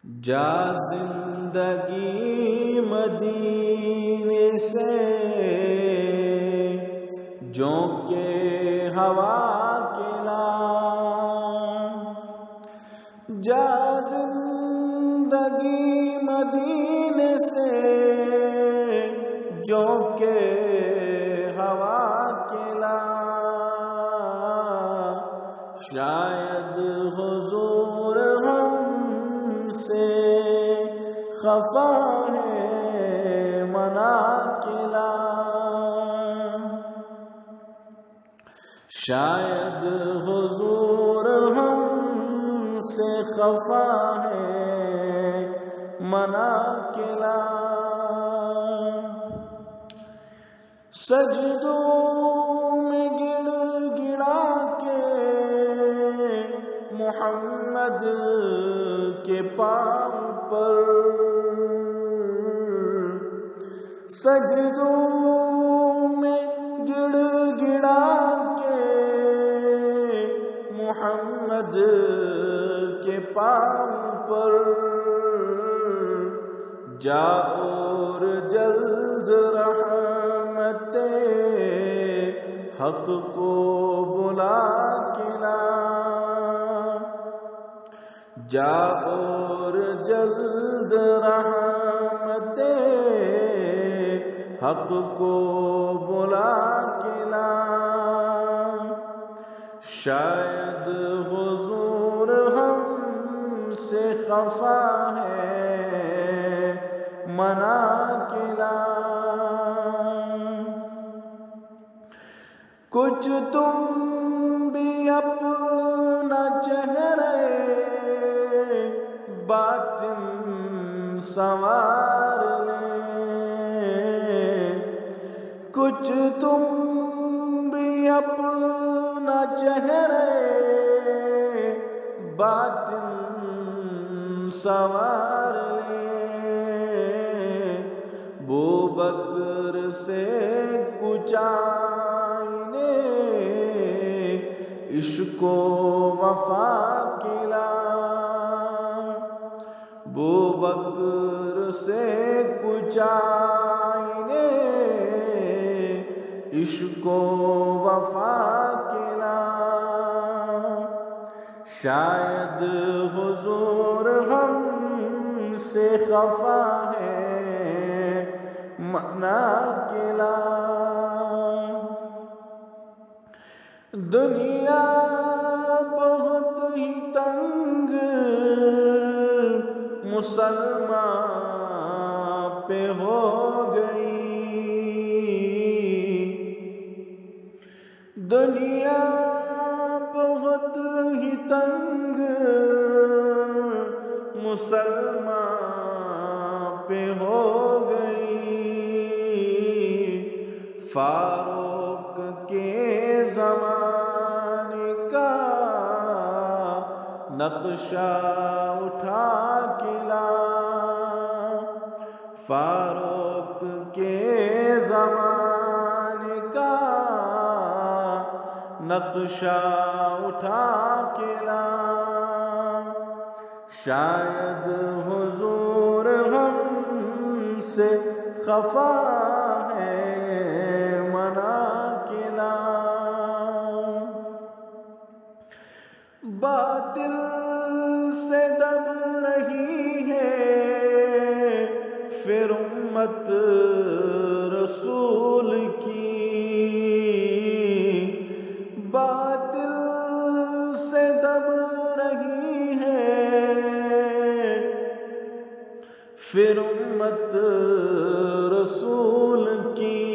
جا زندگی مدینے سے جھونکے ہوا کے لا، جا زندگی مدینے سے جھونکے ہوا کے لا، شاید حضور ہم سے خفا ہے منا کے لا، شاید حضور ہم سے خفا ہے منا کے لا، سجدوں میں گڑ گڑا کے محمد کے پاؤں پر، سجدوں میں گڑ گڑا کے محمد کے پاؤں پر، جا اور جلد رحمت حق کو بلا کے لا، جا اور جلد رحمت حق کو بلا کے لا، شاید حضور ہم سے خفا ہے منا کے لا، کچھ تم بھی اپنا چہرے باطن سنوار لیں، کچھ تم بھی اپنا چہرے باطن سنوار لیں، بوبکر سے کچھ آئینے عشق و وفا کے لا، بوبکر سے کچھ آئینے عشق و وفا کے لا، شاید حضور ہم سے خفا ہے منا کے لا، دنیا بہت ہی تنگ مسلمان پہ ہو گئی، دنیا بہت ہی تنگ مسلمان پہ ہو گئی، فاروق کے زمانے کا نقشہ اٹھا کے لا، فاروق کے زمانے کا نقشہ اٹھا کے لا، شاید حضور ہم سے خفا ہے منا کے لا، باطل سے دب رہی ہے پھر امت رسول کی، باطل سے دب رہی ہے پھر امت رسول کی،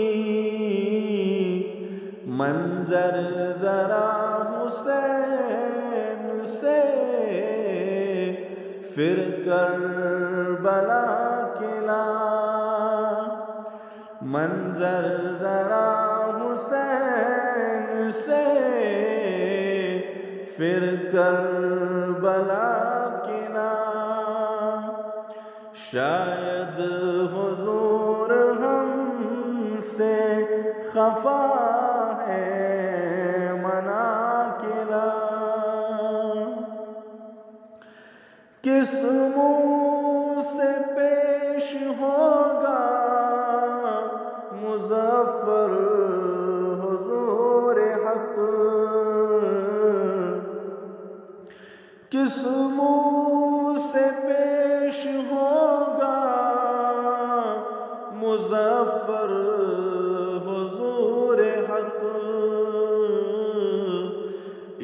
منظر ذرا حسین سے پھر کربلا کے لا، منظر ذرا حسین سے پھر کربلا کے لا، شاید حضور ہم سے خفا ہے منا کے لا، کس منہ سے پیش ہوگا مظفر حضور حق، کس منہ سے پیش ہوگا مظفر حضور حق،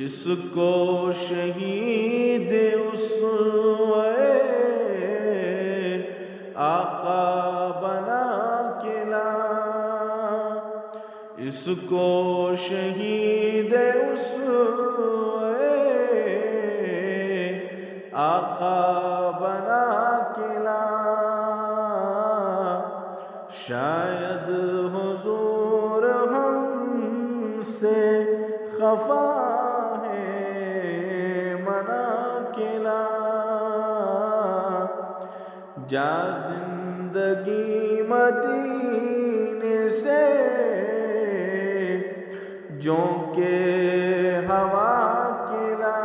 اس کو شہید اسوے آقا بنا کے لا، اس کو شہید اسوے آقا بنا کے لا، شاید حضور ہم سے خفا جا زندگی مدینے سے جھونکے ہوا کلا،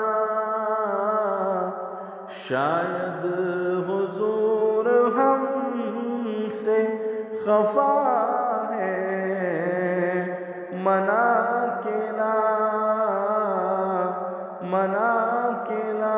شاید حضور ہم سے خفا ہے منا کلا، منا کلا۔